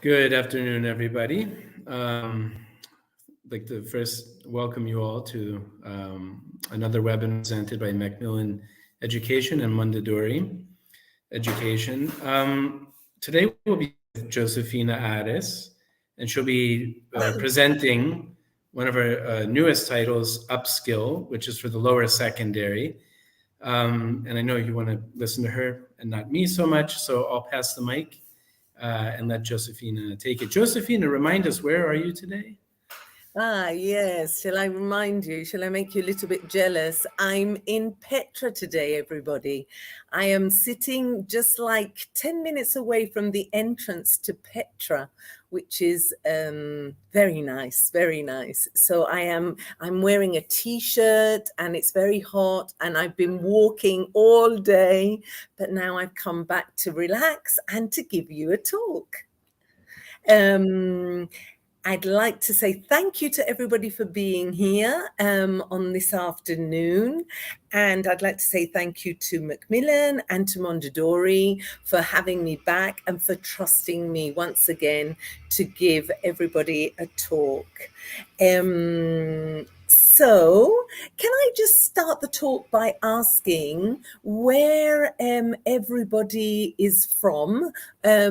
Good afternoon, everybody. I'd like to first welcome you all to another webinar presented by MacMillan Education and Mondadori Education. Today we'll be with Josefina Ares, and she'll be presenting one of our newest titles, Upskill, which is for the lower secondary. And I know you want to listen to her and not me so much, so I'll pass the mic and let Josefina take it. Josefina, remind us, where are you today? Yes. Shall I remind you? Shall I make you a little bit jealous? I'm in Petra today, everybody. I am sitting just like 10 minutes away from the entrance to Petra, which is very nice, very nice. So I'm wearing a t-shirt and it's very hot and I've been walking all day, but now I've come back to relax and to give you a talk. I'd like to say thank you to everybody for being here on this afternoon. And I'd like to say thank you to MacMillan and to Mondadori for having me back and for trusting me once again to give everybody a talk. So can I just start the talk by asking where everybody is from? I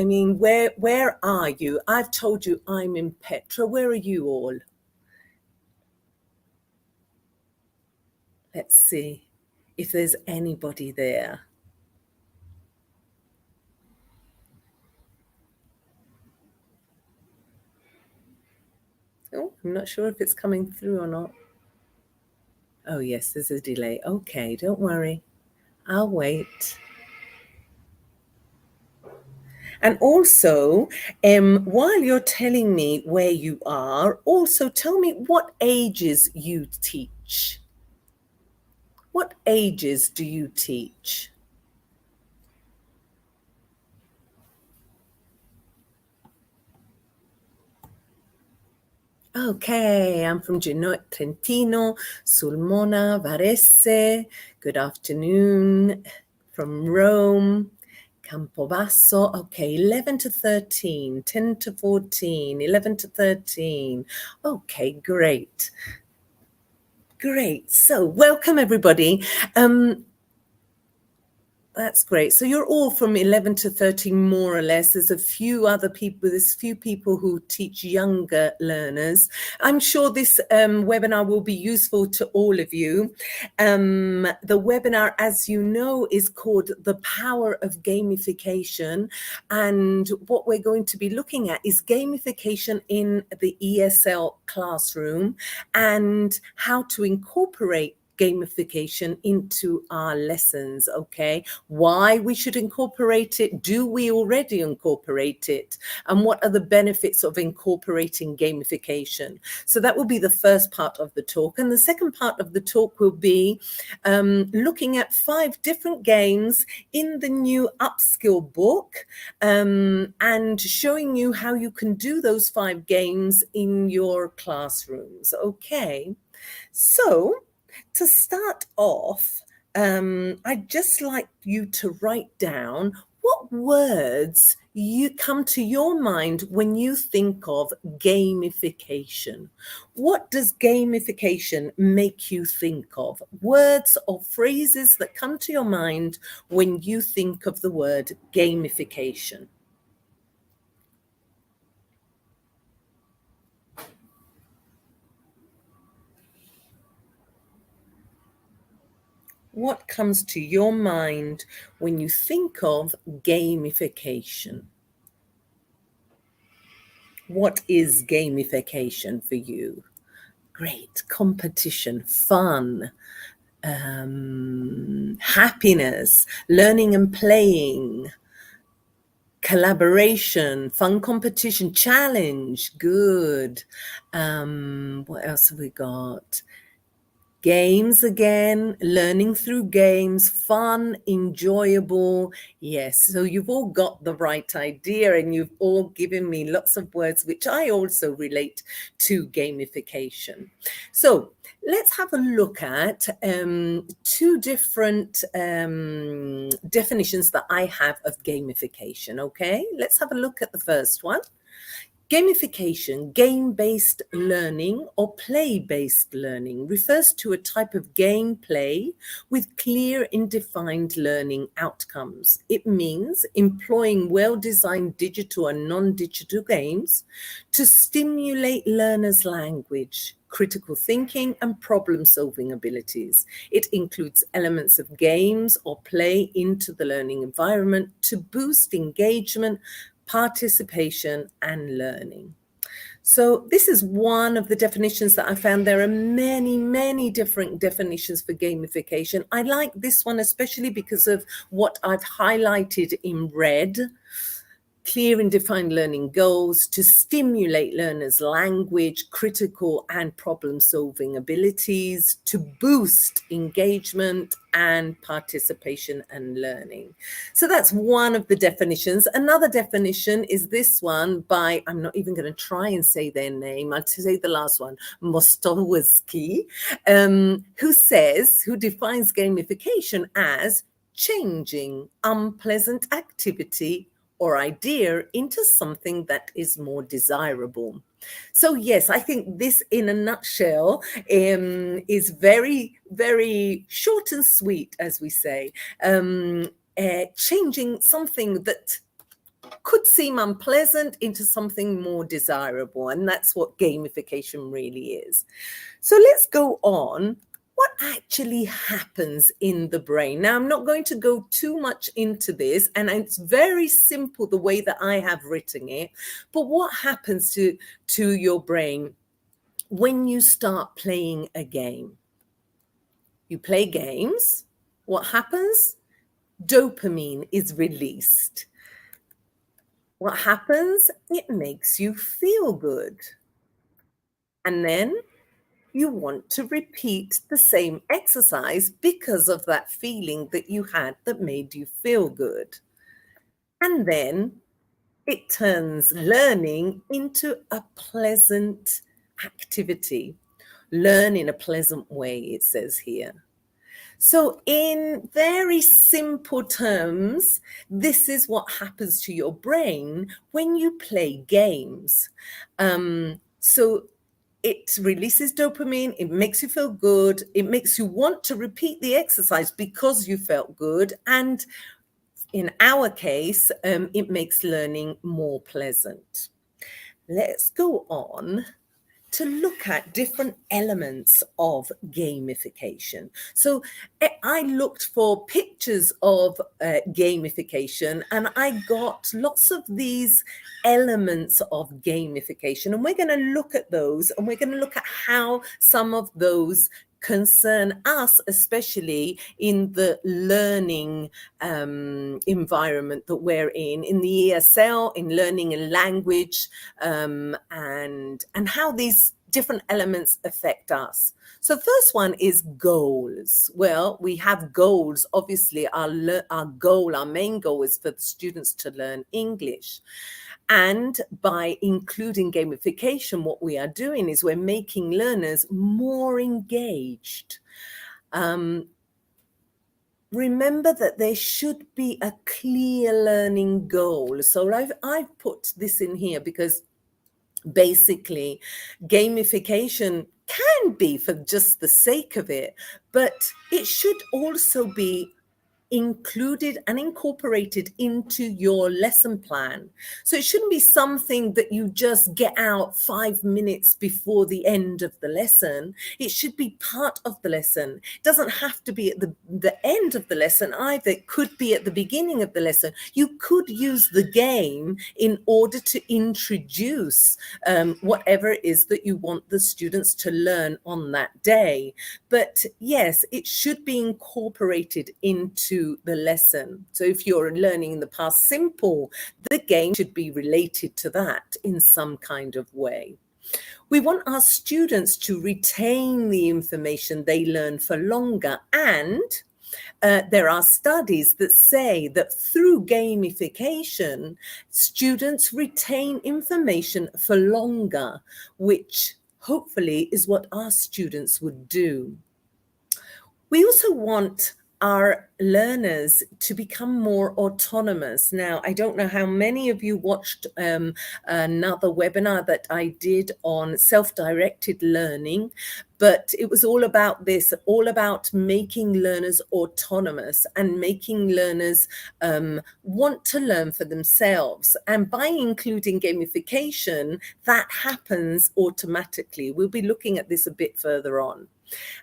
mean, where are you? I've told you I'm in Petra. Where are you all? Let's see if there's anybody there. Oh, I'm not sure if it's coming through or not. Oh, yes, there's a delay. Okay, don't worry. I'll wait. And also, while you're telling me where you are, also tell me what ages you teach. What ages do you teach? Okay, I'm from Genoa, Trentino, Sulmona, Varese. Good afternoon from Rome. Campobasso, okay, 11 to 13, 10 to 14, 11 to 13. Okay, great. Great. So welcome, everybody. That's great. So you're all from 11 to 13, more or less. There's a few people who teach younger learners. I'm sure this webinar will be useful to all of you. The webinar, as you know, is called The Power of Gamification. And what we're going to be looking at is gamification in the ESL classroom and how to incorporate gamification into our lessons. Okay, why we should incorporate it, do we already incorporate it, and what are the benefits of incorporating gamification? So that will be the first part of the talk, and the second part of the talk will be looking at 5 different games in the new Upskill book, and showing you how you can do those 5 games in your classrooms. Okay, so to start off, I'd just like you to write down what words you come to your mind when you think of gamification. What does gamification make you think of? Words or phrases that come to your mind when you think of the word gamification. What comes to your mind when you think of gamification? What is gamification for you? Great. Competition, fun, happiness, learning and playing, collaboration, fun competition, challenge. Good. What else have we got? Games again, learning through games, fun, enjoyable. Yes, so you've all got the right idea and you've all given me lots of words which I also relate to gamification. So let's have a look at two different definitions that I have of gamification, okay? Let's have a look at the first one. Gamification, game-based learning or play-based learning, refers to a type of gameplay with clear and defined learning outcomes. It means employing well-designed digital and non-digital games to stimulate learners' language, critical thinking, and problem-solving abilities. It includes elements of games or play into the learning environment to boost engagement, participation, and learning. So this is one of the definitions that I found. There are many, many different definitions for gamification. I like this one especially because of what I've highlighted in red. Clear and defined learning goals to stimulate learners' language, critical and problem-solving abilities, to boost engagement and participation and learning. So that's one of the definitions. Another definition is this one by, I'm not even going to try and say their name, I'll say the last one, Mostowski, who defines gamification as changing unpleasant activity or idea into something that is more desirable. So yes, I think this in a nutshell is very, very short and sweet, as we say, changing something that could seem unpleasant into something more desirable. And that's what gamification really is. So let's go on. What actually happens in the brain? Now, I'm not going to go too much into this, and it's very simple the way that I have written it. But what happens to your brain when you start playing a game? You play games. What happens? Dopamine is released. What happens? It makes you feel good. And then you want to repeat the same exercise because of that feeling that you had that made you feel good. And then it turns learning into a pleasant activity. Learn in a pleasant way, it says here. So in very simple terms, this is what happens to your brain when you play games. So it releases dopamine, it makes you feel good, it makes you want to repeat the exercise because you felt good. And in our case, it makes learning more pleasant. Let's go on to look at different elements of gamification. So I looked for pictures of gamification, and I got lots of these elements of gamification, and we're going to look at those, and we're going to look at how some of those concern us, especially in the learning environment that we're in the ESL, in learning and language, and how these different elements affect us. So first one is goals. Well, we have goals. Obviously, our main goal is for the students to learn English. And by including gamification, what we are doing is we're making learners more engaged. Remember that there should be a clear learning goal. So I've put this in here because basically gamification can be for just the sake of it, but it should also be included and incorporated into your lesson plan. So it shouldn't be something that you just get out 5 minutes before the end of the lesson. It should be part of the lesson. It doesn't have to be at the end of the lesson either. It could be at the beginning of the lesson. You could use the game in order to introduce whatever it is that you want the students to learn on that day. But yes, it should be incorporated into the lesson. So if you're learning in the past simple, the game should be related to that in some kind of way. We want our students to retain the information they learn for longer, and there are studies that say that through gamification, students retain information for longer, which hopefully is what our students would do. We also want our learners to become more autonomous. Now, I don't know how many of you watched another webinar that I did on self-directed learning, but it was all about this, all about making learners autonomous and making learners want to learn for themselves. And by including gamification, that happens automatically. We'll be looking at this a bit further on.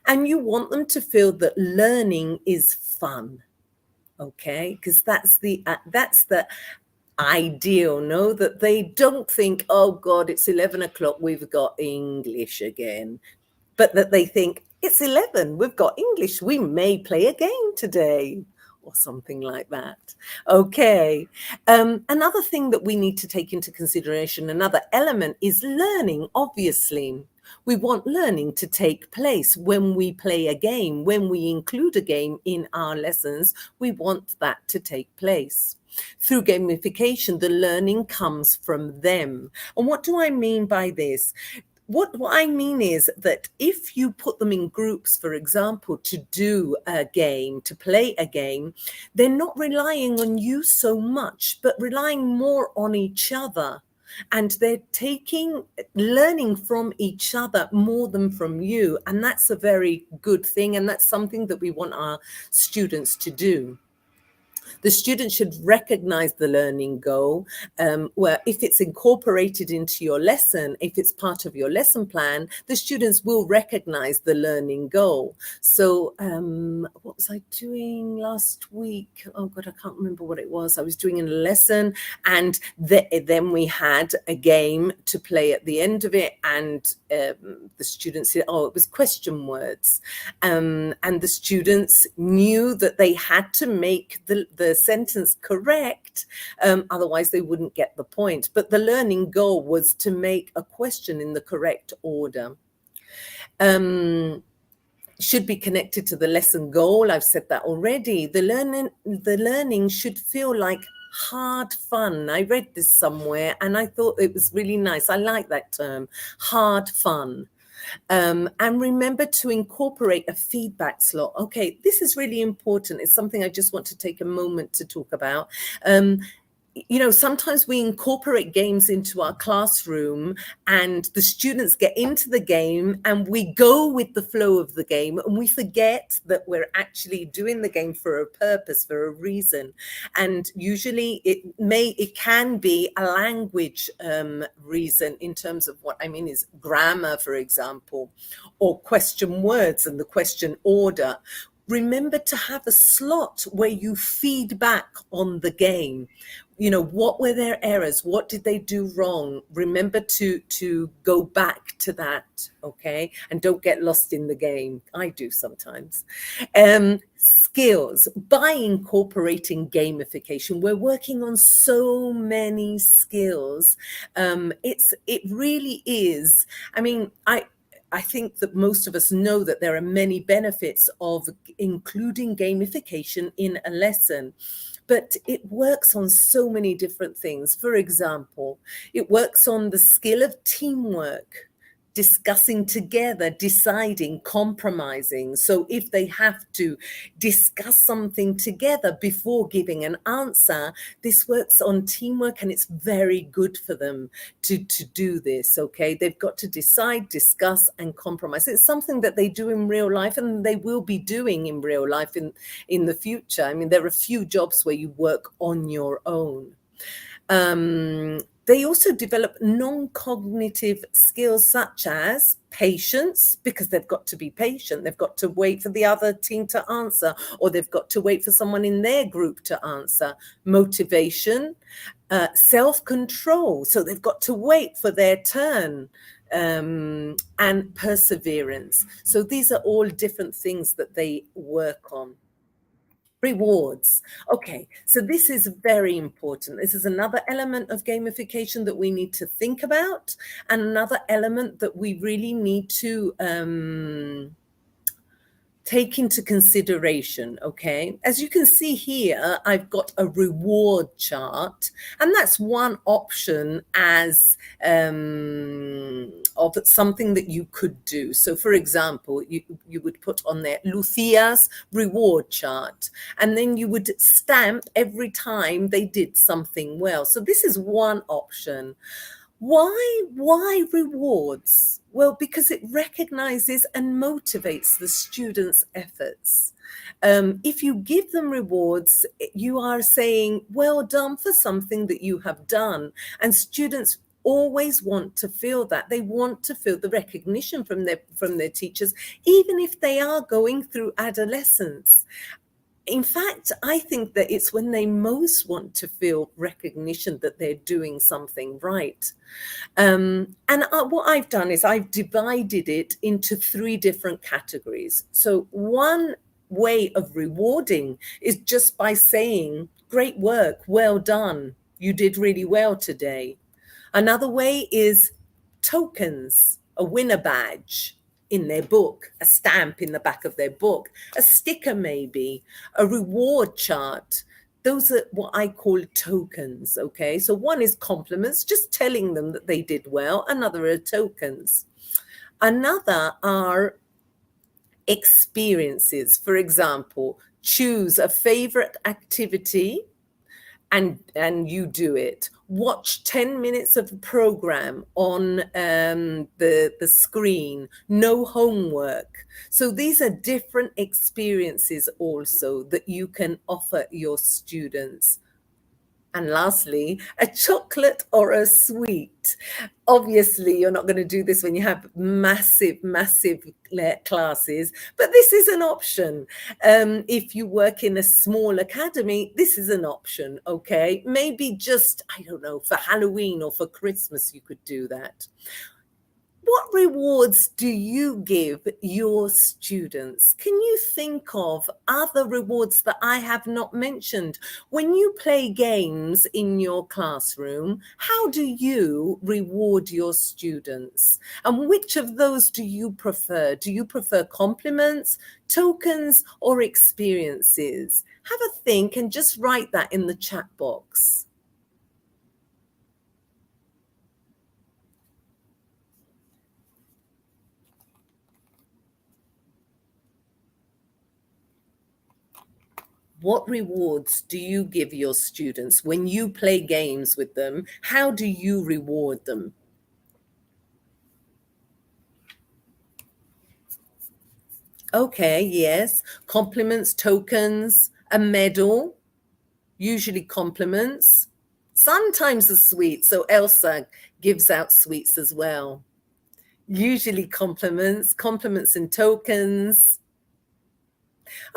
And you want them to feel that learning is fun, okay? Because that's the ideal, no? That they don't think, oh God, it's 11 o'clock, we've got English again. But that they think, it's 11, we've got English, we may play a game today, or something like that. Okay. Another thing that we need to take into consideration, another element, is learning, obviously. We want learning to take place when we play a game, when we include a game in our lessons, we want that to take place. Through gamification, the learning comes from them. And what do I mean by this? What I mean is that if you put them in groups, for example, to do a game, to play a game, they're not relying on you so much, but relying more on each other. And they're learning from each other more than from you. And that's a very good thing. And that's something that we want our students to do. The student should recognize the learning goal, where if it's incorporated into your lesson, if it's part of your lesson plan, the students will recognize the learning goal. So what was I doing last week? Oh God, I can't remember what it was. I was doing a lesson, and then we had a game to play at the end of it. And the students said, oh, it was question words. And the students knew that they had to make the sentence correct, otherwise they wouldn't get the point. But the learning goal was to make a question in the correct order. Should be connected to the lesson goal. I've said that already. The learning should feel like hard fun. I read this somewhere and I thought it was really nice. I like that term, hard fun. And remember to incorporate a feedback slot. Okay, this is really important. It's something I just want to take a moment to talk about. You know, sometimes we incorporate games into our classroom and the students get into the game and we go with the flow of the game and we forget that we're actually doing the game for a purpose, for a reason. And usually it can be a language reason, in terms of what I mean is grammar, for example, or question words and the question order. Remember to have a slot where you feed back on the game. You know, what were their errors? What did they do wrong? Remember to go back to that, okay? And don't get lost in the game. I do sometimes. Skills. By incorporating gamification, we're working on so many skills. It really is. I mean, I think that most of us know that there are many benefits of including gamification in a lesson, but it works on so many different things. For example, it works on the skill of teamwork, discussing together, deciding, compromising. So if they have to discuss something together before giving an answer, this works on teamwork and it's very good for them to do this, okay? They've got to decide, discuss and compromise. It's something that they do in real life and they will be doing in real life in the future. I mean, there are a few jobs where you work on your own. They also develop non-cognitive skills such as patience, because they've got to be patient. They've got to wait for the other team to answer, or they've got to wait for someone in their group to answer. Motivation, self-control. So they've got to wait for their turn. And perseverance. So these are all different things that they work on. Rewards. Okay, so this is very important. This is another element of gamification that we need to think about, and another element that we really need to take into consideration. Okay, as you can see here, I've got a reward chart, and that's one option as of something that you could do. So for example, you would put on there Lucia's reward chart, and then you would stamp every time they did something well. So this is one option. Why rewards? Well, because it recognizes and motivates the students' efforts. If you give them rewards, you are saying, well done for something that you have done. And students always want to feel that. They want to feel the recognition from their teachers, even if they are going through adolescence. In fact, I think that it's when they most want to feel recognition that they're doing something right. What I've done is I've divided it into 3 different categories. So one way of rewarding is just by saying, great work, well done, you did really well today. Another way is tokens, a winner badge in their book, a stamp in the back of their book, a sticker maybe, a reward chart. Those are what I call tokens, okay? So one is compliments, just telling them that they did well. Another are tokens. Another are experiences. For example, choose a favorite activity and you do it. Watch 10 minutes of a program on the screen, no homework. So these are different experiences also that you can offer your students. And lastly, a chocolate or a sweet. Obviously, you're not going to do this when you have massive classes, but this is an option. If you work in a small academy, this is an option, okay? Maybe just, I don't know, for Halloween or for Christmas, you could do that. What rewards do you give your students? Can you think of other rewards that I have not mentioned? When you play games in your classroom, how do you reward your students? And which of those do you prefer? Do you prefer compliments, tokens, or experiences? Have a think and just write that in the chat box. What rewards do you give your students when you play games with them? How do you reward them? Okay, yes, compliments, tokens, a medal, usually compliments, sometimes a sweet. So Elsa gives out sweets as well. Usually compliments and tokens.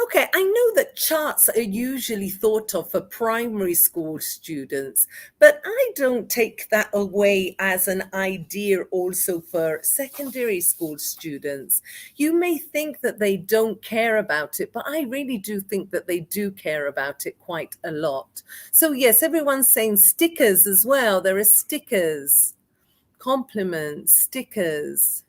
Okay, I know that charts are usually thought of for primary school students, but I don't take that away as an idea also for secondary school students. You may think that they don't care about it, but I really do think that they do care about it quite a lot. So yes, everyone's saying stickers as well. There are stickers, compliments, stickers.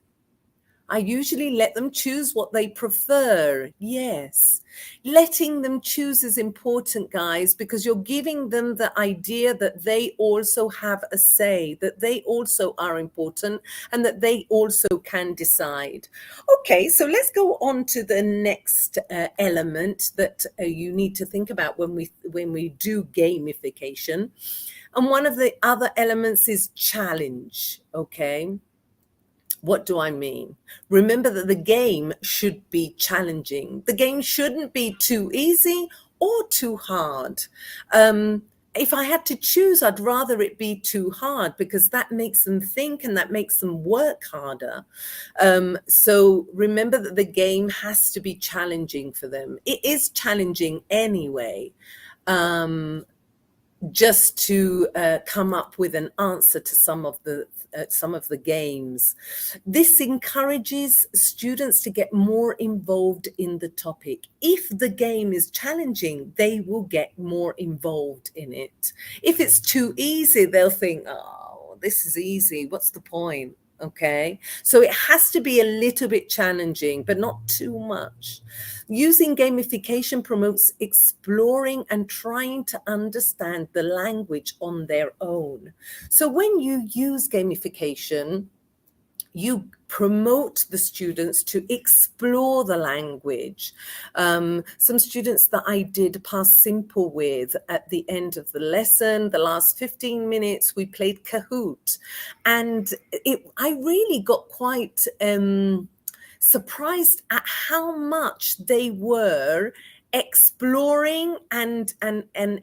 I usually let them choose what they prefer. Yes. Letting them choose is important, guys, because you're giving them the idea that they also have a say, that they also are important, and that they also can decide. Okay, so let's go on to the next element that you need to think about when we do gamification. And one of the other elements is challenge, okay? What do I mean? Remember that the game should be challenging. The game shouldn't be too easy or too hard. If I had to choose, I'd rather it be too hard because that makes them think and that makes them work harder. So remember that the game has to be challenging for them. It is challenging anyway. just to come up with an answer to some of the games. This encourages students to get more involved in the topic. If the game is challenging, they will get more involved in it. If it's too easy, they'll think, oh, this is easy, what's the point? Okay, so it has to be a little bit challenging, but not too much. Using gamification promotes exploring and trying to understand the language on their own. So when you use gamification, you promote the students to explore the language. Some students that I did past simple with at the end of the lesson, the last 15 minutes, we played Kahoot. And I really got quite surprised at how much they were exploring and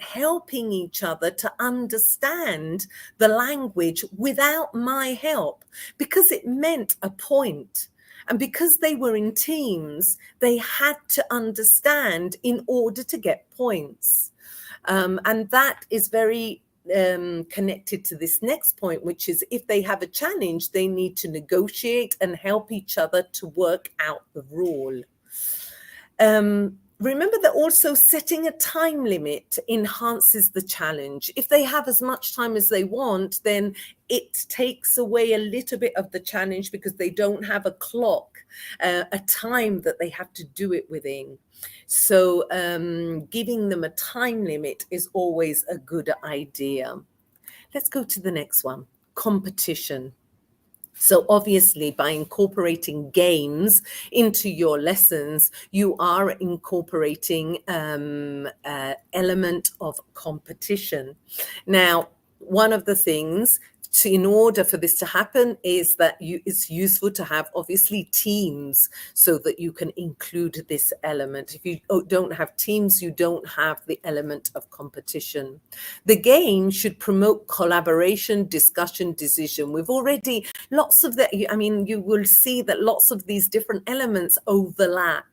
helping each other to understand the language without my help, because it meant a point. And because they were in teams, they had to understand in order to get points. And that is very connected to this next point, which is if they have a challenge, they need to negotiate and help each other to work out the rule. Remember that also setting a time limit enhances the challenge. If they have as much time as they want, then it takes away a little bit of the challenge because they don't have a clock, a time that they have to do it within. So giving them a time limit is always a good idea. Let's go to the next one, competition. So obviously, by incorporating games into your lessons, you are incorporating element of competition. Now, one of the things in order for this to happen is that it's useful to have obviously teams so that you can include this element. If you don't have teams, you don't have the element of competition. The game should promote collaboration, discussion, decision. We've already lots of that. I mean, you will see that lots of these different elements overlap.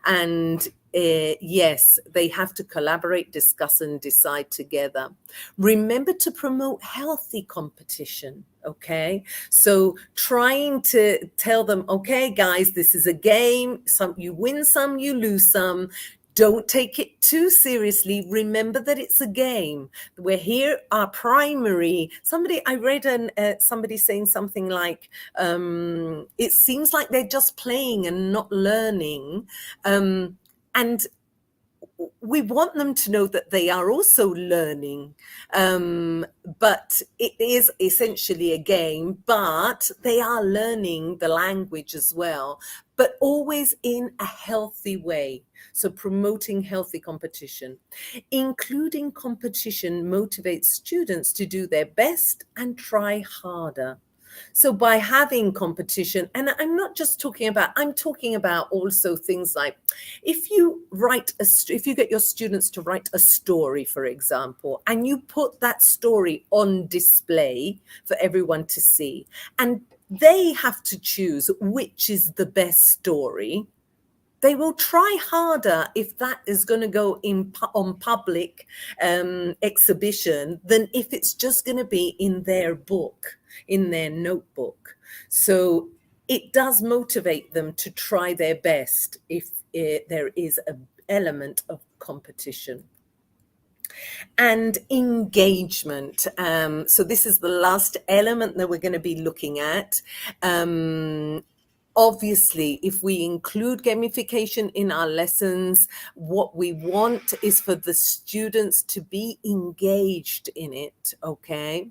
And yes, they have to collaborate, discuss, and decide together. Remember to promote healthy competition, okay? So trying to tell them, okay, guys, this is a game. You win some, you lose some. Don't take it too seriously. Remember that it's a game. We're here, our primary. I read somebody saying something like, it seems like they're just playing and not learning. And we want them to know that they are also learning, but it is essentially a game, but they are learning the language as well, but always in a healthy way. So promoting healthy competition. Including competition motivates students to do their best and try harder. So by having competition, and I'm not just talking about, I'm talking about also things like if you get your students to write a story, for example, and you put that story on display for everyone to see, and they have to choose which is the best story, they will try harder if that is going to go on public exhibition than if it's just going to be in their book, in their notebook. So it does motivate them to try their best if there is an element of competition. And engagement. So this is the last element that we're going to be looking at. Obviously, if we include gamification in our lessons, what we want is for the students to be engaged in it, okay?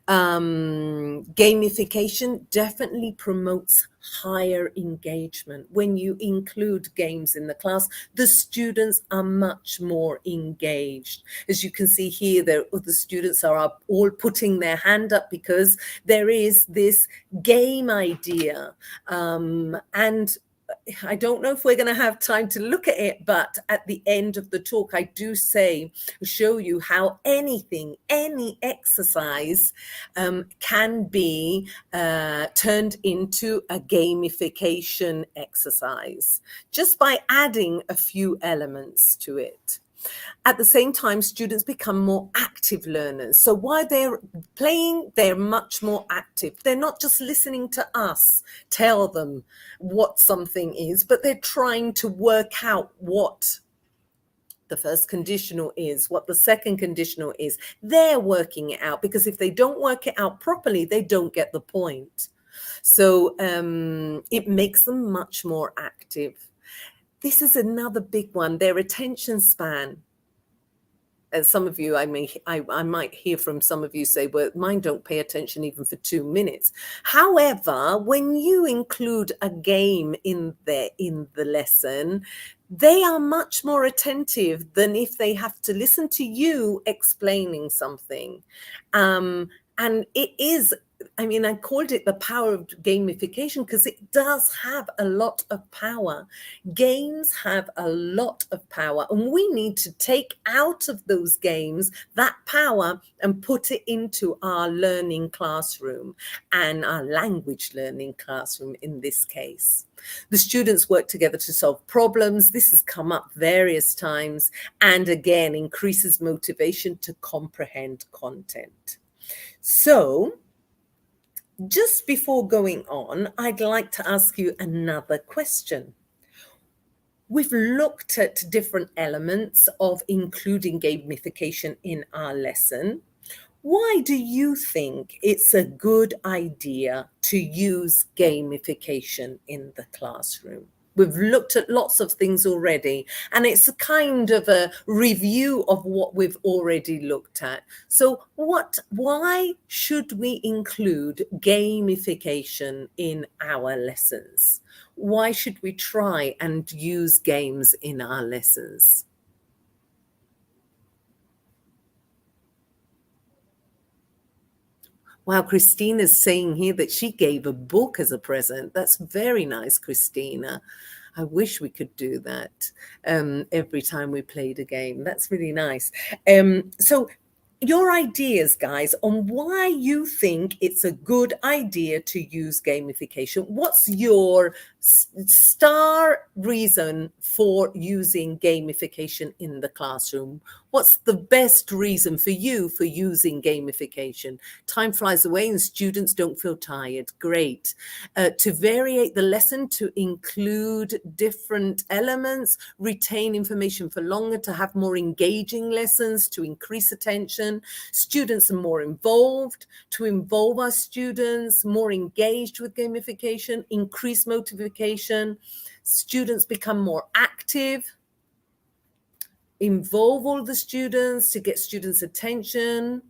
Gamification definitely promotes higher engagement. When you include games in the class, the students are much more engaged. As you can see here, the students are all putting their hand up because there is this game idea. And I don't know if we're going to have time to look at it, but at the end of the talk, I do show you how any exercise can be turned into a gamification exercise just by adding a few elements to it. At the same time, students become more active learners. So while they're playing, they're much more active. They're not just listening to us tell them what something is, but they're trying to work out what the first conditional is, what the second conditional is. They're working it out, because if they don't work it out properly, they don't get the point. So it makes them much more active. This is another big one, their attention span. And some of you, I might hear from some of you say, well, mine don't pay attention even for 2 minutes. However, when you include a game in the lesson, they are much more attentive than if they have to listen to you explaining something. And it is, I mean, I called it the power of gamification because it does have a lot of power. Games have a lot of power, and we need to take out of those games that power and put it into our learning classroom, and our language learning classroom in this case. The students work together to solve problems. This has come up various times, and again, increases motivation to comprehend content. So, just before going on, I'd like to ask you another question. We've looked at different elements of including gamification in our lesson. Why do you think it's a good idea to use gamification in the classroom? We've looked at lots of things already, and it's a kind of a review of what we've already looked at. So why should we include gamification in our lessons? Why should we try and use games in our lessons? Wow, Christina's saying here that she gave a book as a present. That's very nice, Christina. I wish we could do that every time we played a game. That's really nice. So your ideas, guys, on why you think it's a good idea to use gamification. What's your star reason for using gamification in the classroom? What's the best reason for you for using gamification? Time flies away and students don't feel tired. Great. To variate the lesson, to include different elements, retain information for longer, to have more engaging lessons, to increase attention. Students are more involved, to involve our students, more engaged with gamification, increase motivation. Students become more active. Involve all the students to get students' attention.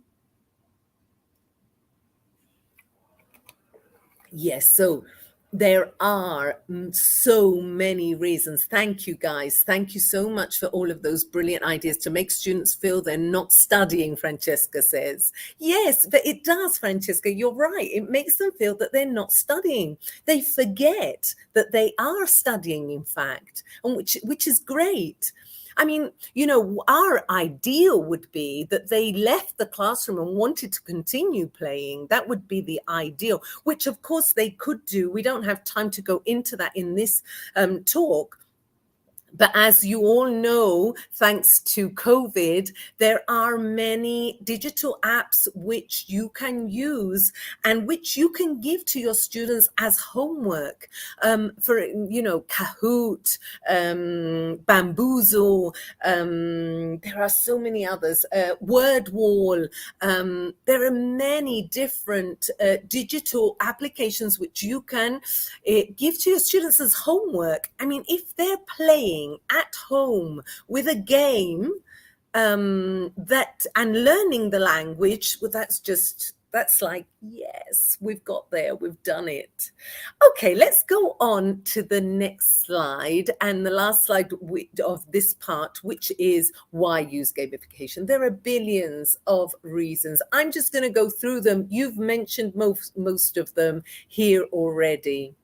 Yes, so there are so many reasons. Thank you, guys. Thank you so much for all of those brilliant ideas to make students feel they're not studying, Francesca says. Yes, but it does, Francesca. You're right. It makes them feel that they're not studying. They forget that they are studying, in fact, and which is great. I mean, you know, our ideal would be that they left the classroom and wanted to continue playing. That would be the ideal, which of course they could do. We don't have time to go into that in this talk. But as you all know, thanks to COVID, there are many digital apps which you can use and which you can give to your students as homework. For, you know, Kahoot, Bamboozle, there are so many others, WordWall. There are many different digital applications which you can give to your students as homework. I mean, if they're playing at home with a game and learning the language, well, that's like, yes, we've got there, we've done it. Okay, let's go on to the next slide, and the last slide of this part, which is why use gamification. There are billions of reasons. I'm just going to go through them. You've mentioned most of them here already.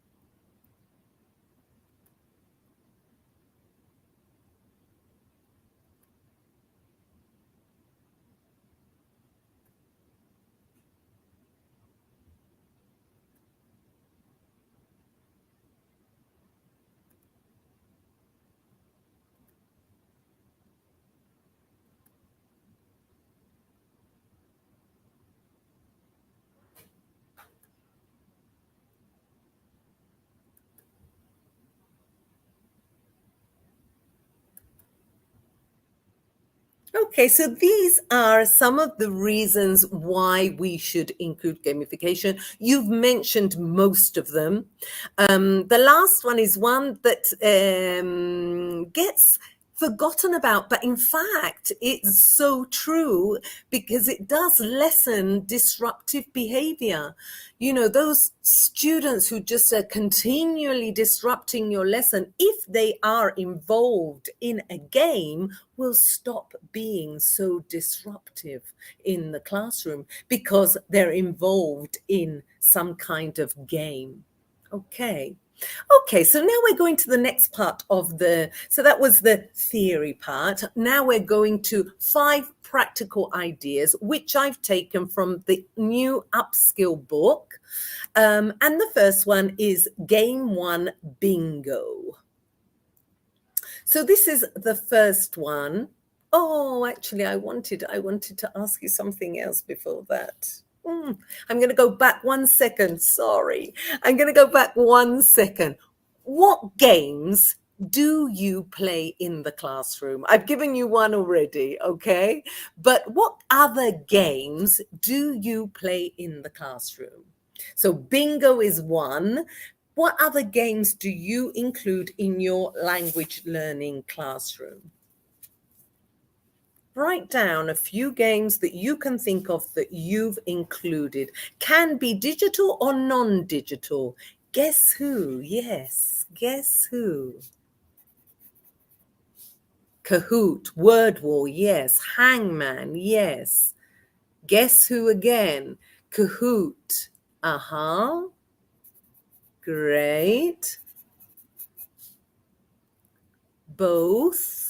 Okay, so these are some of the reasons why we should include gamification. You've mentioned most of them. The last one is one that gets forgotten about, but in fact, it's so true because it does lessen disruptive behavior. You know, those students who just are continually disrupting your lesson, if they are involved in a game, will stop being so disruptive in the classroom because they're involved in some kind of game. Okay. Okay, so now we're going to the next part of so that was the theory part. Now we're going to 5 practical ideas, which I've taken from the new Upskill book. And the first one is Game 1 Bingo. So this is the first one. Oh, actually, I wanted to ask you something else before that. I'm going to go back 1 second. Sorry. I'm going to go back 1 second. What games do you play in the classroom? I've given you one already, okay? But what other games do you play in the classroom? So bingo is one. What other games do you include in your language learning classroom? Write down a few games that you can think of that you've included. Can be digital or non-digital. Guess who? Yes, guess who? Kahoot, Word Wall, yes. Hangman, yes. Guess who again? Kahoot. Uh-huh. Great. Both.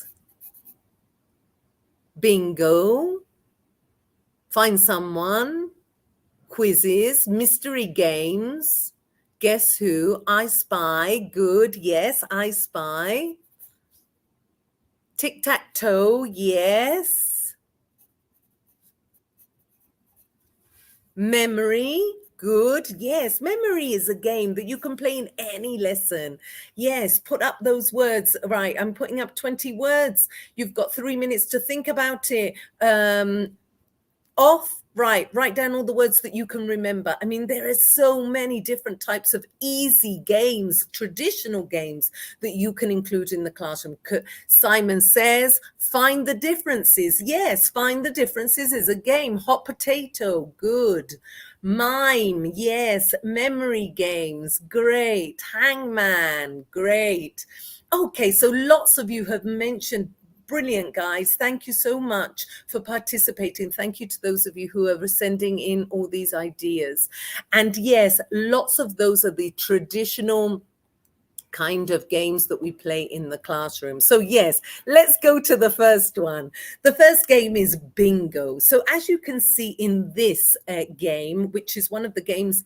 Bingo. Find someone. Quizzes, mystery games. Guess who? I Spy. Good. Yes, I Spy. Tic-tac-toe. Yes. Memory. Good. Yes, memory is a game that you can play in any lesson. Yes, put up those words. Right, I'm putting up 20 words. You've got 3 minutes to think about it. Write down all the words that you can remember. I mean, there are so many different types of easy games, traditional games that you can include in the classroom. Simon says, find the differences. Yes, find the differences is a game. Hot potato, good. Mime, yes. Memory games, great. Hangman, great. Okay, so lots of you have mentioned. Brilliant, guys. Thank you so much for participating. Thank you to those of you who are sending in all these ideas. And yes, lots of those are the traditional kind of games that we play in the classroom. So yes, let's go to the first one. The first game is bingo. So as you can see in this game, which is one of the games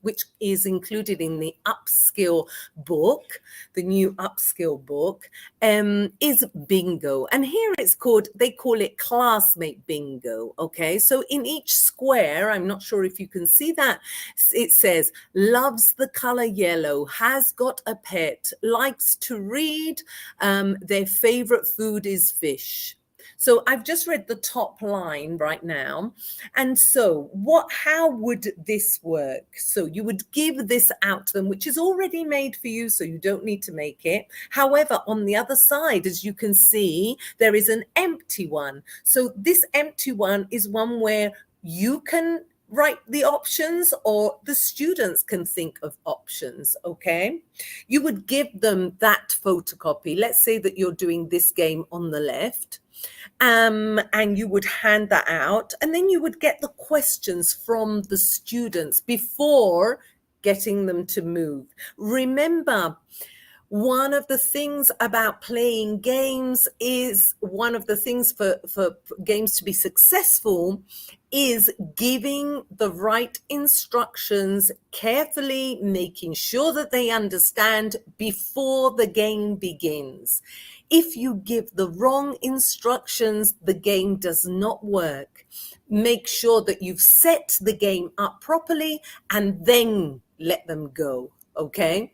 which is included in the Upskill book, the new Upskill book, is bingo. And here they call it classmate bingo. Okay, so in each square, I'm not sure if you can see that, it says loves the color yellow, has got a pet, likes to read, their favorite food is fish. So I've just read the top line right now. And so how would this work? So you would give this out to them, which is already made for you, so you don't need to make it. However, on the other side, as you can see, there is an empty one. So this empty one is one where you can write the options or the students can think of options, okay? You would give them that photocopy. Let's say that you're doing this game on the left, and you would hand that out, and then you would get the questions from the students before getting them to move. Remember, one of the things about playing games is one of the things for games to be successful is giving the right instructions carefully, making sure that they understand before the game begins. If you give the wrong instructions, the game does not work. Make sure that you've set the game up properly and then let them go, okay?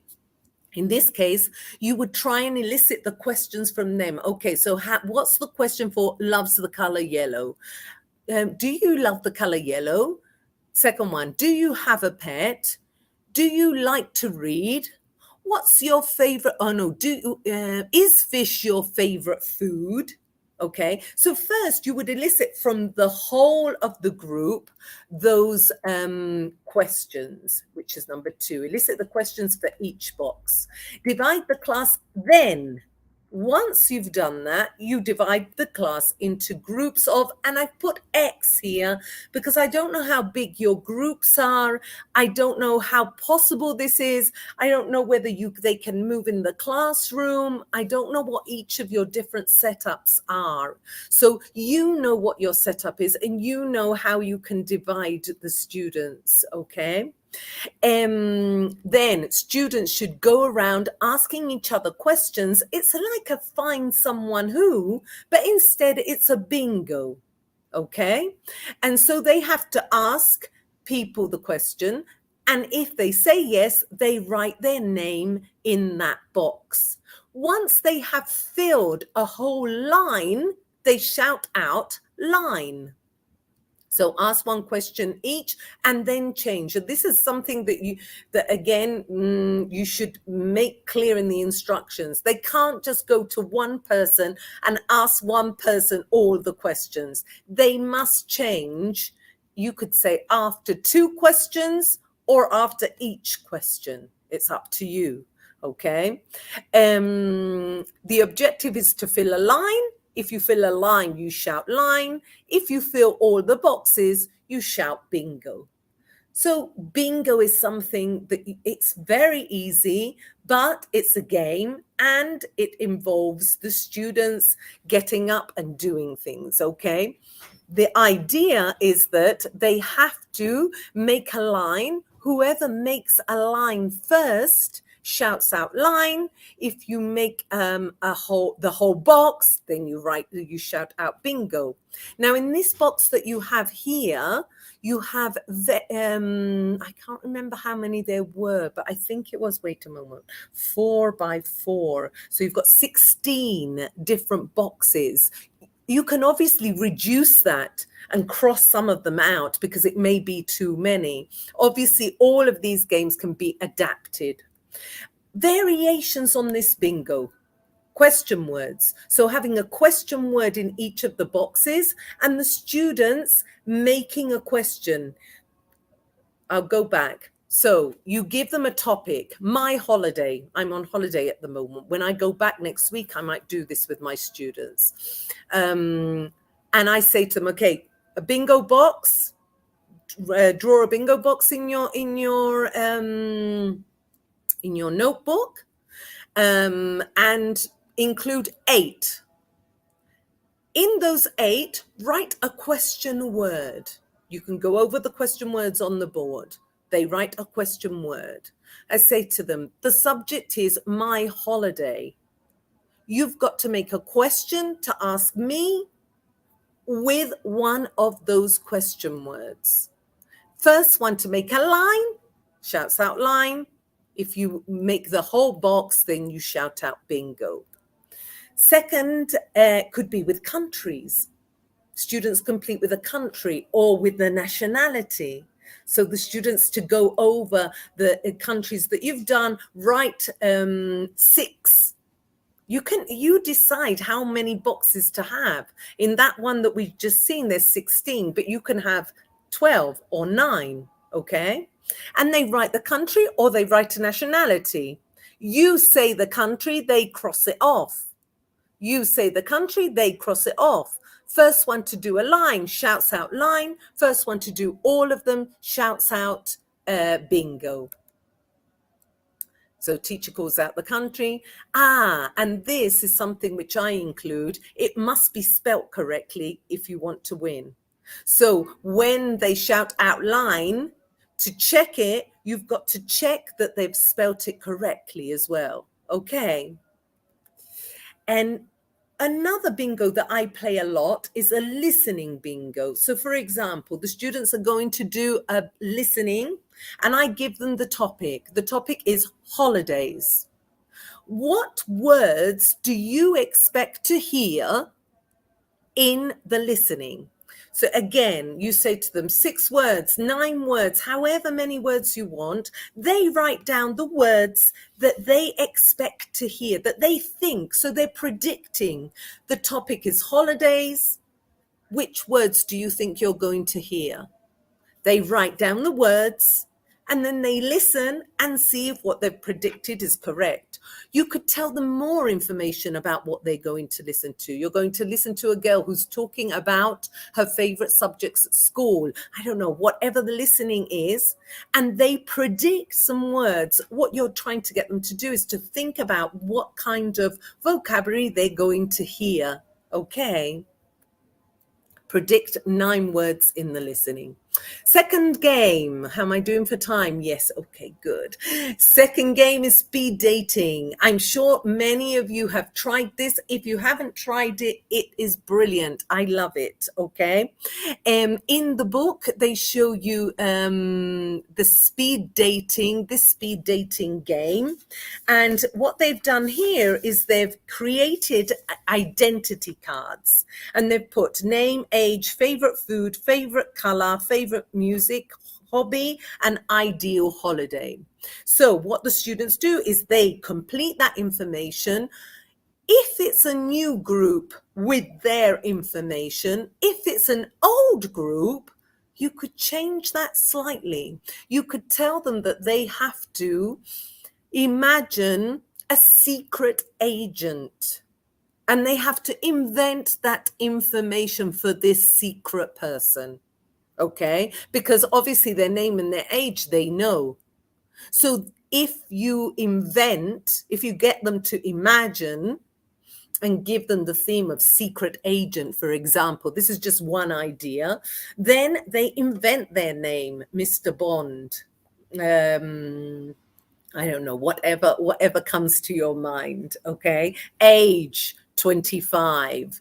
In this case, you would try and elicit the questions from them. Okay, so what's the question for loves the color yellow? Do you love the color yellow? Second one, do you have a pet? Do you like to read? What's your favorite? Oh no, is fish your favorite food? Okay, so first you would elicit from the whole of the group those questions, which is number 2. Elicit the questions for each box. Divide the class. Then, once you've done that, you divide the class into groups of, and I've put X here because I don't know how big your groups are. I don't know how possible this is. I don't know whether they can move in the classroom. I don't know what each of your different setups are. So you know what your setup is and you know how you can divide the students, okay? Then students should go around asking each other questions. It's like a find someone who, but instead it's a bingo, okay? And so they have to ask people the question, and if they say yes, they write their name in that box. Once they have filled a whole line, they shout out line. So ask one question each and then change. And this is something that again, you should make clear in the instructions. They can't just go to one person and ask one person all the questions. They must change. You could say after 2 questions or after each question. It's up to you, okay? The objective is to fill a line. If you fill a line, you shout line. If you fill all the boxes, you shout bingo. So bingo is something that it's very easy, but it's a game and it involves the students getting up and doing things, okay? The idea is that they have to make a line. Whoever makes a line first shouts out line. If you make the whole box, then you shout out bingo. Now in this box that you have here, you have I can't remember how many there were, but I think it was, wait a moment, 4 by 4. So you've got 16 different boxes. You can obviously reduce that and cross some of them out because it may be too many. Obviously, all of these games can be adapted. Variations on this bingo. Question words. So having a question word in each of the boxes and the students making a question. I'll go back. So you give them a topic. My holiday. I'm on holiday at the moment. When I go back next week, I might do this with my students. And I say to them, okay, a bingo box. Draw a bingo box in your notebook, and include 8. In those 8, write a question word. You can go over the question words on the board. They write a question word. I say to them, the subject is my holiday. You've got to make a question to ask me with one of those question words. First one to make a line, shouts out line. If you make the whole box, then you shout out bingo. Second, could be with countries. Students complete with a country or with the nationality. So the students to go over the countries that you've done, write 6. You decide how many boxes to have. In that one that we've just seen, there's 16, but you can have 12 or 9, okay? And they write the country or they write a nationality. You say the country, they cross it off. You say the country, they cross it off. First one to do a line shouts out line. First one to do all of them shouts out bingo. So teacher calls out the country. And this is something which I include. It must be spelt correctly if you want to win. So when they shout out line, to check it, you've got to check that they've spelt it correctly as well. Okay. And another bingo that I play a lot is a listening bingo. So for example, the students are going to do a listening and I give them the topic. The topic is holidays. What words do you expect to hear in the listening? So again, you say to them 6 words, 9 words, however many words you want. They write down the words that they expect to hear, that they think. So they're predicting. The topic is holidays. Which words do you think you're going to hear? They write down the words and then they listen and see if what they've predicted is correct. You could tell them more information about what they're going to listen to. You're going to listen to a girl who's talking about her favorite subjects at school. I don't know, whatever the listening is. And they predict some words. What you're trying to get them to do is to think about what kind of vocabulary they're going to hear. Okay. Predict 9 words in the listening. Second game. How am I doing for time? Yes. Okay, good. Second game is speed dating. I'm sure many of you have tried this. If you haven't tried it, it is brilliant. I love it. Okay. In the book, they show you this speed dating game. And what they've done here is they've created identity cards, and they've put name, age, favorite food, favorite color, favorite music, hobby, and ideal holiday. So what the students do is they complete that information. If it's a new group with their information, if it's an old group, you could change that slightly. You could tell them that they have to imagine a secret agent, and they have to invent that information for this secret person. Okay, because obviously their name and their age, they know. So if you get them to imagine and give them the theme of secret agent, for example, this is just one idea, then they invent their name, Mr. Bond. I don't know, whatever comes to your mind. Okay, age, 25,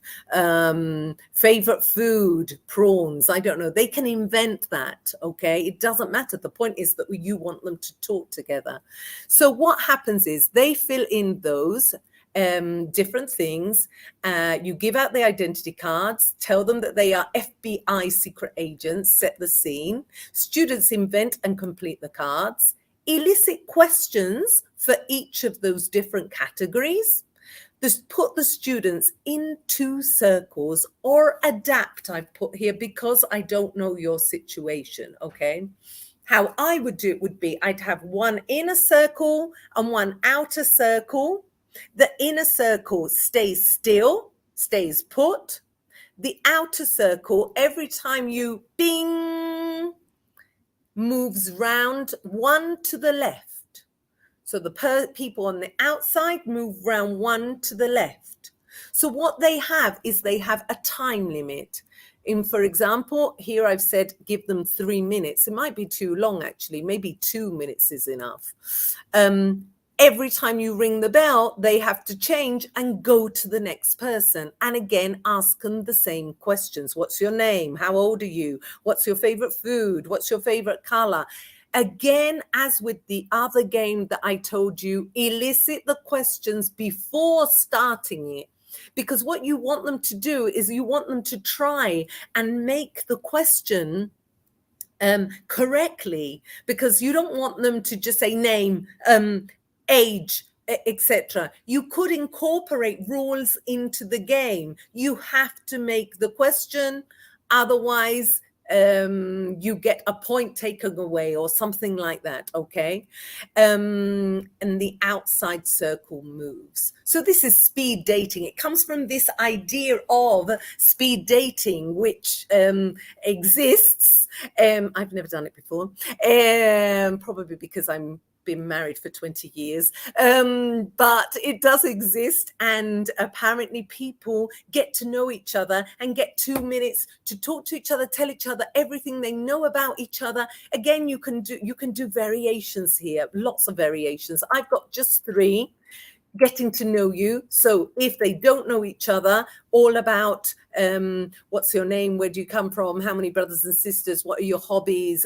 favorite food, prawns. I don't know. They can invent that. Okay, it doesn't matter. The point is that you want them to talk together. So what happens is they fill in those different things. You give out the identity cards, tell them that they are FBI secret agents, set the scene. Students invent and complete the cards. Elicit questions for each of those different categories. Just put the students in 2 circles, or adapt, I've put here, because I don't know your situation. Okay, how I would do it would be I'd have one inner circle and one outer circle. The inner circle stays still, stays put. The outer circle, every time you bing, moves round 1 to the left. So the people on the outside move round 1 to the left. So what they have is they have a time limit. For example, here I've said give them 3 minutes. It might be too long, actually. Maybe 2 minutes is enough. Every time you ring the bell, they have to change and go to the next person. And again, ask them the same questions. What's your name? How old are you? What's your favorite food? What's your favorite color? Again, as with the other game that I told you, elicit the questions before starting it. Because what you want them to do is you want them to try and make the question correctly, because you don't want them to just say name, age, etc. You could incorporate rules into the game. You have to make the question, otherwise you get a point taken away or something like that. Okay, and the outside circle moves. So this is speed dating. It comes from this idea of speed dating, which exists. I've never done it before, probably because I'm been married for 20 years, but it does exist, and apparently people get to know each other and get 2 minutes to talk to each other, tell each other everything they know about each other. Again, you can do variations here, lots of variations. I've got just 3. Getting to know you. So if they don't know each other, all about what's your name, where do you come from, how many brothers and sisters, what are your hobbies,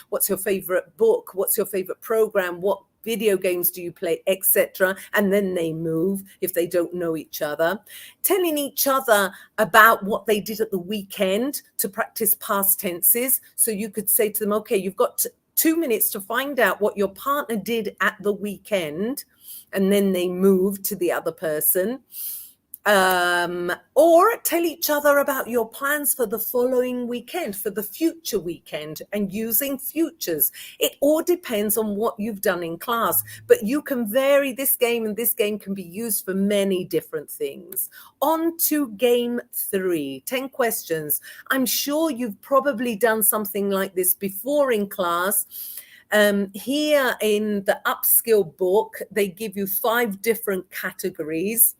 what's your favorite book, what's your favorite program, what video games do you play, etc. And then they move if they don't know each other. Telling each other about what they did at the weekend to practice past tenses. So you could say to them, okay, you've got 2 minutes to find out what your partner did at the weekend, and then they move to the other person. Or tell each other about your plans for the following weekend, for the future weekend, and using futures. It all depends on what you've done in class, but you can vary this game, and this game can be used for many different things. On to game 3, 10 questions. I'm sure you've probably done something like this before in class. Here in the Upskill book, they give you 5 different categories.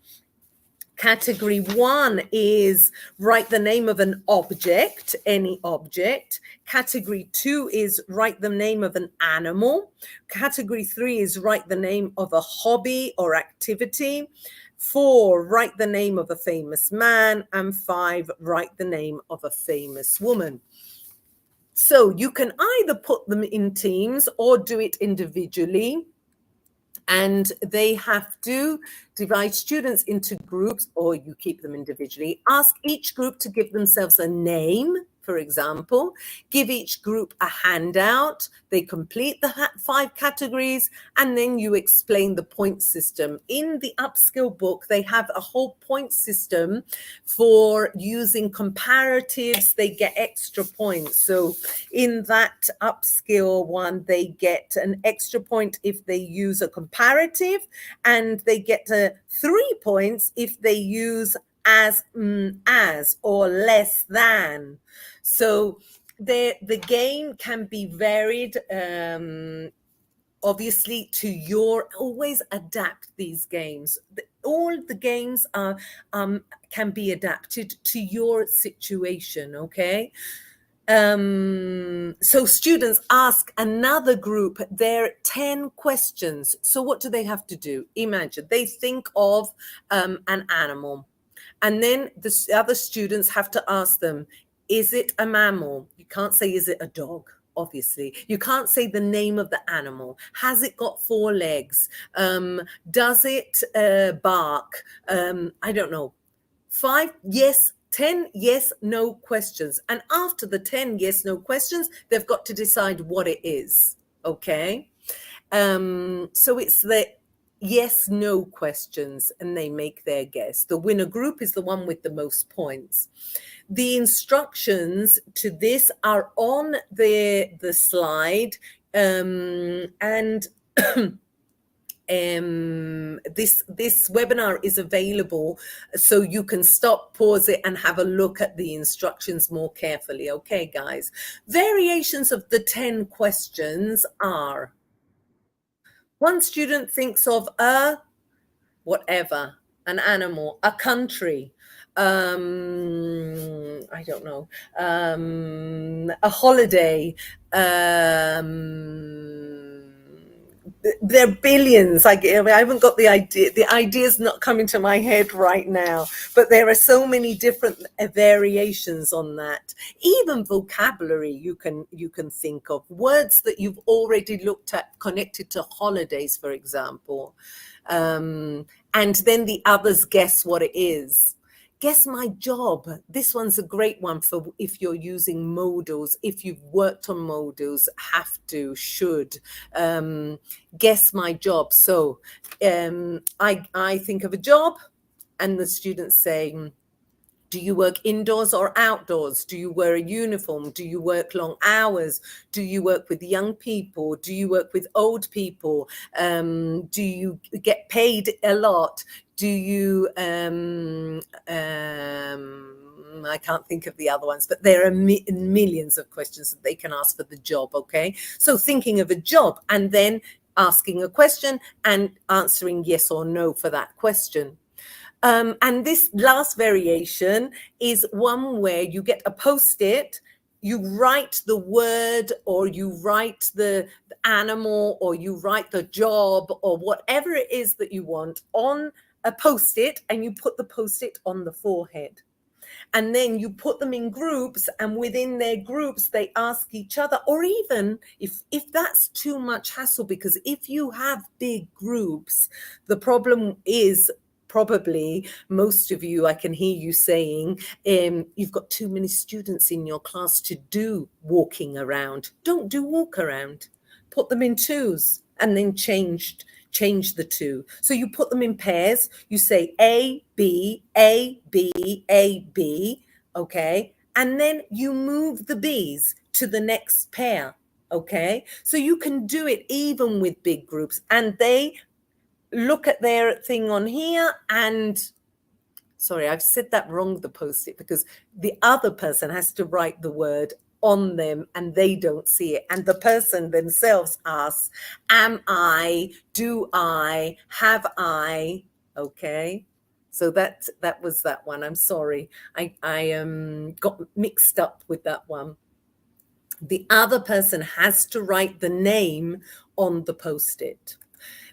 Category 1 is write the name of an object, any object. Category 2 is write the name of an animal. Category 3 is write the name of a hobby or activity. 4, write the name of a famous man. And 5, write the name of a famous woman. So you can either put them in teams or do it individually. And they have to divide students into groups, or you keep them individually. Ask each group to give themselves a name, for example. Give each group a handout. They complete the 5 categories, and then you explain the point system. In the Upskill book, they have a whole point system for using comparatives. They get extra points. So in that Upskill one, they get an extra point if they use a comparative, and they get 3 points if they use as or less than. So the game can be varied, obviously, to your, always adapt these games. All the games are can be adapted to your situation, okay? So students ask another group their 10 questions. So what do they have to do? Imagine they think of an animal, and then the other students have to ask them, is it a mammal? You can't say, is it a dog? Obviously, you can't say the name of the animal. Has it got 4 legs? Does it bark? I don't know. 5 yes, 10 yes, no questions. And after the 10 yes, no questions, they've got to decide what it is. Okay. So it's the yes, no questions, and they make their guess. The winner group is the one with the most points. The instructions to this are on the slide, and this webinar is available, so you can stop, pause it, and have a look at the instructions more carefully. Okay, guys. Variations of the 10 questions are: one student thinks of a whatever, an animal, a country, I don't know, a holiday, there are billions. I haven't got the idea. The idea's not coming to my head right now, but there are so many different variations on that. Even vocabulary you can think of. Words that you've already looked at connected to holidays, for example. And then the others guess what it is. Guess my job. This one's a great one for if you're using modals. If you've worked on modals, have to, should. Guess my job. So I think of a job, and the students say, do you work indoors or outdoors? Do you wear a uniform? Do you work long hours? Do you work with young people? Do you work with old people? Do you get paid a lot? Do you, I can't think of the other ones, but there are millions of questions that they can ask for the job, okay? So thinking of a job and then asking a question and answering yes or no for that question. And this last variation is one where you get a Post-it, you write the word, or you write the animal, or you write the job, or whatever it is that you want on a Post-it, and you put the Post-it on the forehead. and then you put them in groups, and within their groups they ask each other, or even if that's too much hassle, because if you have big groups, the problem is probably most of you, I can hear you saying, you've got too many students in your class to do walking around. Don't do walk around. Put them in twos and then change the two. So you put them in pairs. You say A, B, A, B, A, B, okay? And then you move the B's to the next pair, okay? So you can do it even with big groups, and they look at their thing on here, and sorry, I've said that wrong, the post-it, because the other person has to write the word on them and they don't see it. And the person themselves asks, am I, do I, have I? Okay. So that was that one. I'm sorry. I got mixed up with that one. The other person has to write the name on the post-it.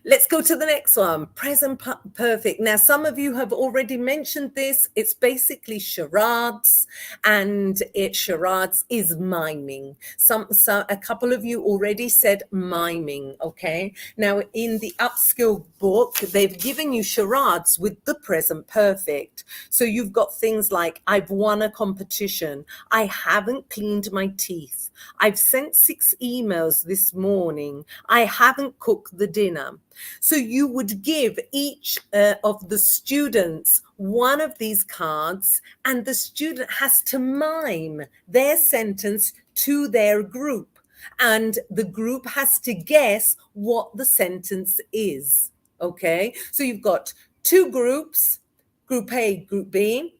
Let's go to the next one, present perfect. Now, some of you have already mentioned this. It's basically charades, and charades is miming. A couple of you already said miming, okay? Now, in the Upskill book, they've given you charades with the present perfect. So you've got things like, I've won a competition. I haven't cleaned my teeth. I've sent 6 emails this morning. I haven't cooked the dinner. So you would give each of the students one of these cards, and the student has to mime their sentence to their group, and the group has to guess what the sentence is. Okay, so you've got 2 groups, group A, group B.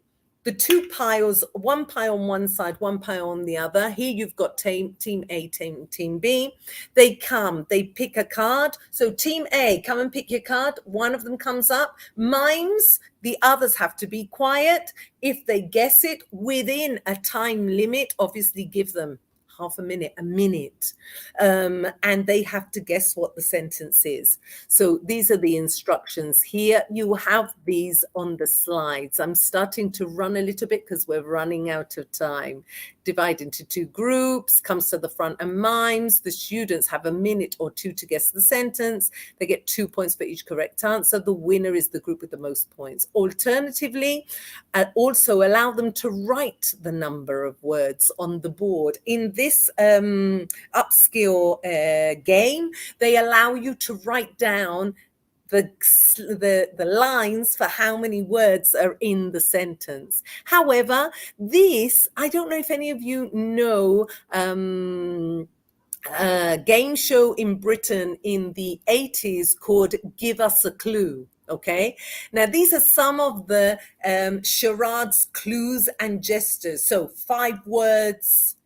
The 2 piles, 1 pile on one side, 1 pile on the other. Here you've got team A, team B. They come, they pick a card. So team A, come and pick your card. One of them comes up, mimes. The others have to be quiet. If they guess it within a time limit, obviously give them half a minute, a minute, and they have to guess what the sentence is. So these are the instructions. Here you have these on the slides. I'm starting to run a little bit because we're running out of time. Divide into 2 groups, comes to the front and mimes. The students have a minute or 2 to guess the sentence. They get 2 points for each correct answer. The winner is the group with the most points. Alternatively, also allow them to write the number of words on the board. In this Upskill game, they allow you to write down the lines for how many words are in the sentence. However, this, I don't know if any of you know, a game show in Britain in the 80s called Give Us a Clue. Okay, now these are some of the charades, clues and gestures. So 5 words,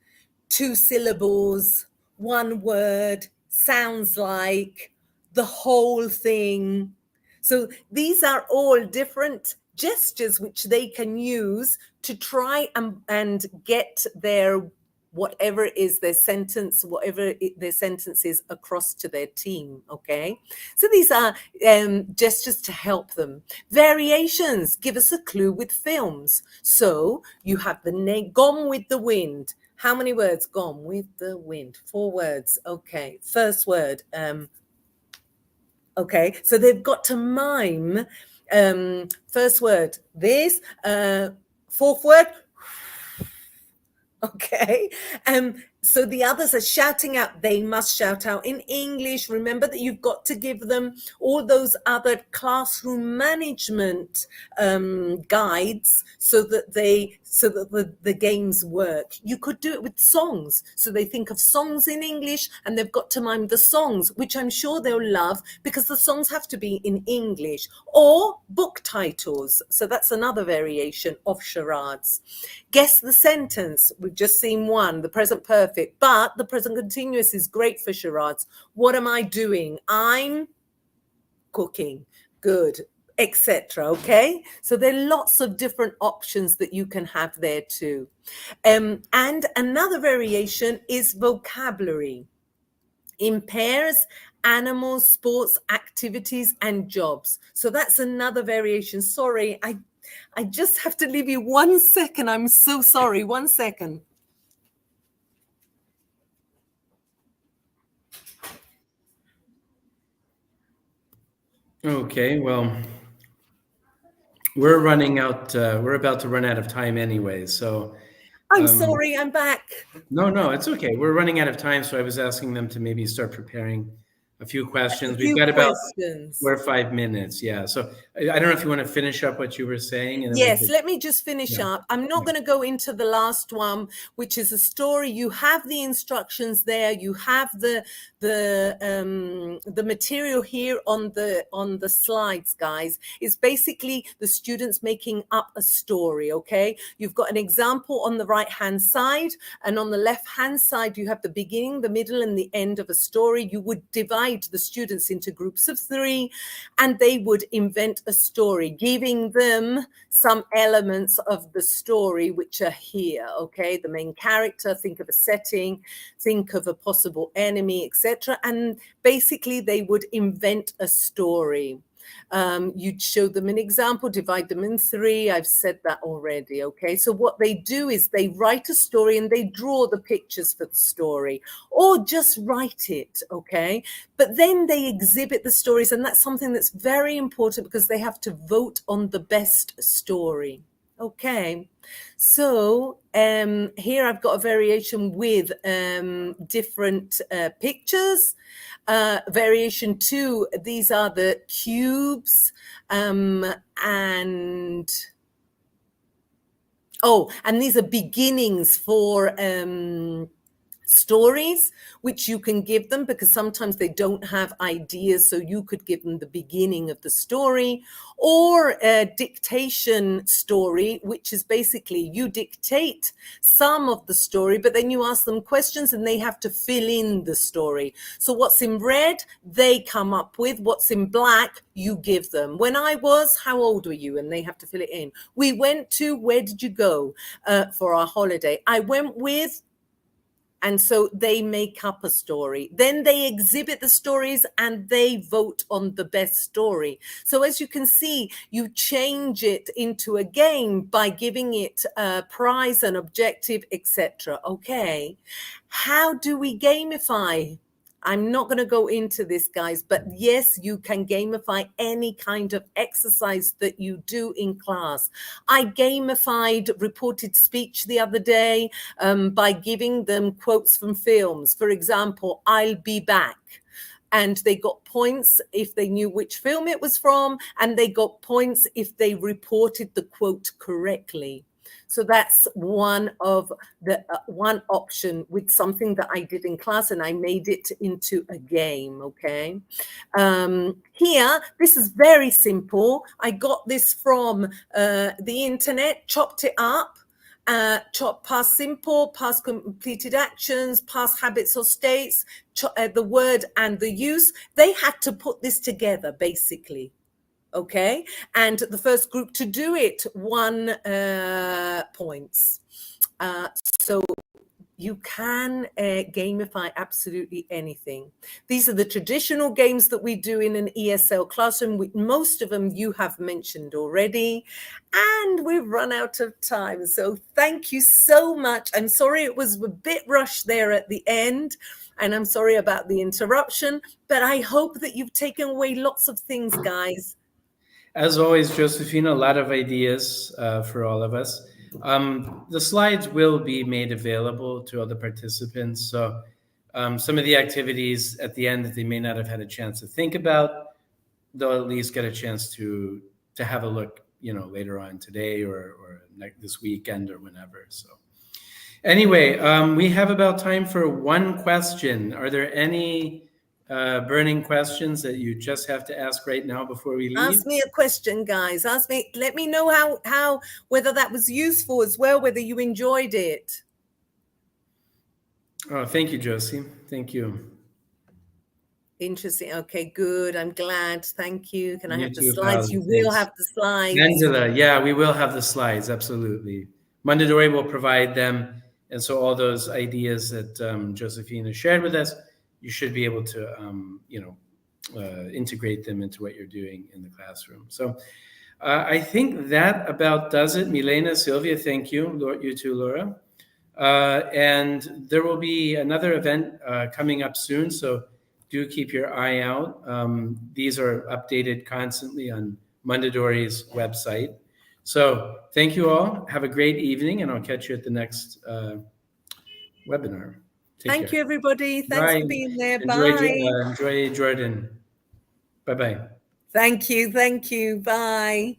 2 syllables, 1 word, sounds like, the whole thing. So these are all different gestures which they can use to try and get their whatever it is their sentence, their sentence is, across to their team. Okay, so these are gestures to help them. Variations, give us a clue with films. So you have the name Gone with the Wind. How many words? Gone with the Wind. 4 words. Okay, first word. Okay, so they've got to mime. First word, this. 4th word. Okay, so the others are shouting out. They must shout out in English. Remember that you've got to give them all those other classroom management guides so that the games work. You could do it with songs. So they think of songs in English and they've got to mime the songs, which I'm sure they'll love because the songs have to be in English, or book titles. So that's another variation of charades. Guess the sentence. We've just seen one, the present perfect, but the present continuous is great for charades. What am I doing? I'm cooking. Good, etc. Okay, so there are lots of different options that you can have there too. And another variation is vocabulary. In pairs, animals, sports, activities, and jobs. So that's another variation. Sorry, I just have to leave you 1 second. I'm so sorry. 1 second. Okay, well, we're running out. We're about to run out of time anyway. So I'm sorry. I'm back. no, it's okay. We're running out of time, so I was asking them to maybe start preparing a few questions. A We've few got about questions. 4 or 5 minutes. Yeah. So I don't know if you want to finish up what you were saying, and then we Yes, could. let me just finish Yeah. up. I'm not going to go into the last one, which is a story. You have the instructions there. You have the material here on the slides, guys. It's basically the students making up a story. Okay, you've got an example on the right hand side, and on the left hand side you have the beginning, the middle, and the end of a story. You would divide the students into groups of 3, and they would invent a story, giving them some elements of the story which are here. Okay, the main character, think of a setting, think of a possible enemy, etc. And basically they would invent a story. You'd show them an example, divide them in 3. I've said that already. Okay, so what they do is they write a story and they draw the pictures for the story, or just write it. Okay, but then they exhibit the stories, and that's something that's very important because they have to vote on the best story. Okay, so here I've got a variation with different pictures. Variation 2, these are the cubes, and these are beginnings for stories, which you can give them because sometimes they don't have ideas, so you could give them the beginning of the story, or a dictation story, which is basically you dictate some of the story, but then you ask them questions and they have to fill in the story. So what's in red, they come up with. What's in black, you give them. When I was, how old were you? And they have to fill it in. We went to, where did you go for our holiday? I went with. And so they make up a story. Then they exhibit the stories and they vote on the best story. So as you can see, you change it into a game by giving it a prize, an objective, etc. Okay, how do we gamify? I'm not going to go into this, guys, but yes, you can gamify any kind of exercise that you do in class. I gamified reported speech the other day by giving them quotes from films. For example, I'll be back. And they got points if they knew which film it was from, and they got points if they reported the quote correctly. So that's one of the one option with something that I did in class, and I made it into a game. Okay, here this is very simple. I got this from the internet, chopped it up. Past simple, past completed actions, past habits or states, the word and the use. They had to put this together basically. Okay, and the first group to do it won points. So you can gamify absolutely anything. These are the traditional games that we do in an ESL classroom. Most of them you have mentioned already, and we've run out of time. So thank you so much. I'm sorry it was a bit rushed there at the end, and I'm sorry about the interruption, but I hope that you've taken away lots of things, guys. As always, Josefina, a lot of ideas for all of us. The slides will be made available to other participants. So some of the activities at the end that they may not have had a chance to think about, they'll at least get a chance to have a look, later on today or this weekend or whenever. So anyway, we have about time for one question. Are there any burning questions that you just have to ask right now before we leave? Ask me a question, guys. Ask me. Let me know how whether that was useful as well, whether you enjoyed it. Oh, thank you, Josie. Thank you. Interesting. Okay, good. I'm glad. Thank you. Can I You have the too, slides? Paolo. You will Thanks. have the slides. Angela, yeah, we will have the slides. Absolutely. Mondadori will provide them. And so all those ideas that Josefina shared with us, you should be able to, integrate them into what you're doing in the classroom. So I think that about does it. Milena, Sylvia, thank you. You too, Laura. And there will be another event coming up soon, so do keep your eye out. These are updated constantly on Mondadori's website. So thank you all. Have a great evening, and I'll catch you at the next webinar. Thank you, everybody. Thanks for being there. Bye. Enjoy Jordan. Bye-bye. Thank you. Thank you. Bye.